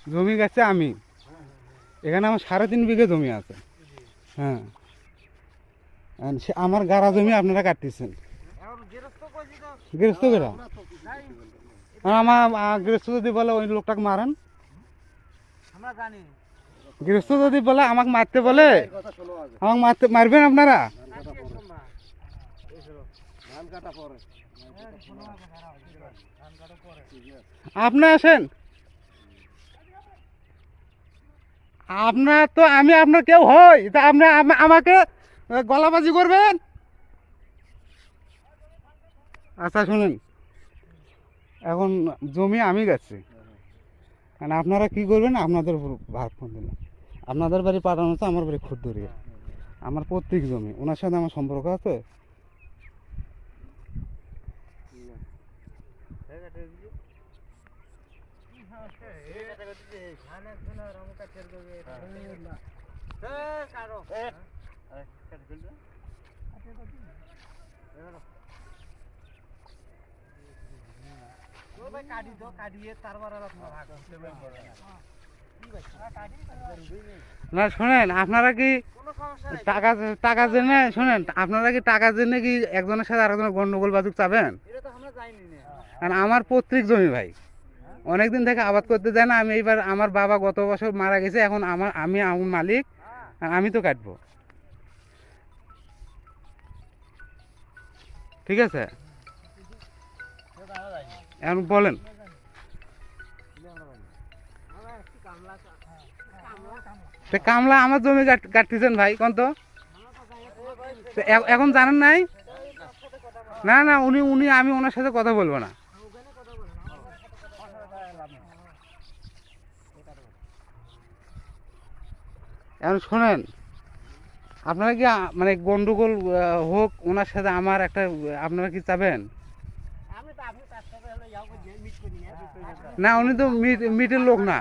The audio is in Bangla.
জমি গেছে আমি, এখানে আমার 3.5 বিঘে জমি আছে। হ্যাঁ, আমার গাড়া জমি আপনারা কাটতেছেন। গৃহস্থ কেরা? আমার গৃহস্থ যদি বলে ওই লোকটাকে মারেন, গৃহস্থ যদি বলে আমাকে মারতে বলে, আমাকে মারবেন আপনারা? আপনি আসেন, আপনার তো আমি আপনার কেউ হই তা আপনি আমাকে গলাবাজি করবেন? আচ্ছা শুনুন, এখন জমি আমি গেছি, কারণ আপনারা কি করবেন আপনাদের ভাগ ফোন দিলাম। আপনাদের বাড়ি পাঠানো তো আমার বাড়ি খুদ্দুরিয়া, আমার পৈতৃক জমি, ওনার সাথে আমার সম্পর্ক আছে। না শোনেন, আপনারা কি টাকা টাকা জেনে শোনেন, আপনারা কি টাকা জেনে কি একজনের সাথে আরেকজনের গন্ডগোল বাজুক চাবেন? কারণ আমার পৈতৃক জমি ভাই, অনেকদিন থেকে আবাদ করতে দেয় না। আমি এইবার আমার বাবা গত বছর মারা গেছে, এখন আমি মালিক, আর আমি তো কাটবো। ঠিক আছে, এখন বলেন। কামলা আমার জমি কাটতেছেন ভাই, কোন তো এখন জানেন নাই? না না, উনি উনি আমি ওনার সাথে কথা বলবো না। এখন শোনেন, আপনারা কি মানে গন্ডগোল হোক ওনার সাথে আমার একটা, আপনারা কি চাবেন? না, উনি তো মিটের লোক না।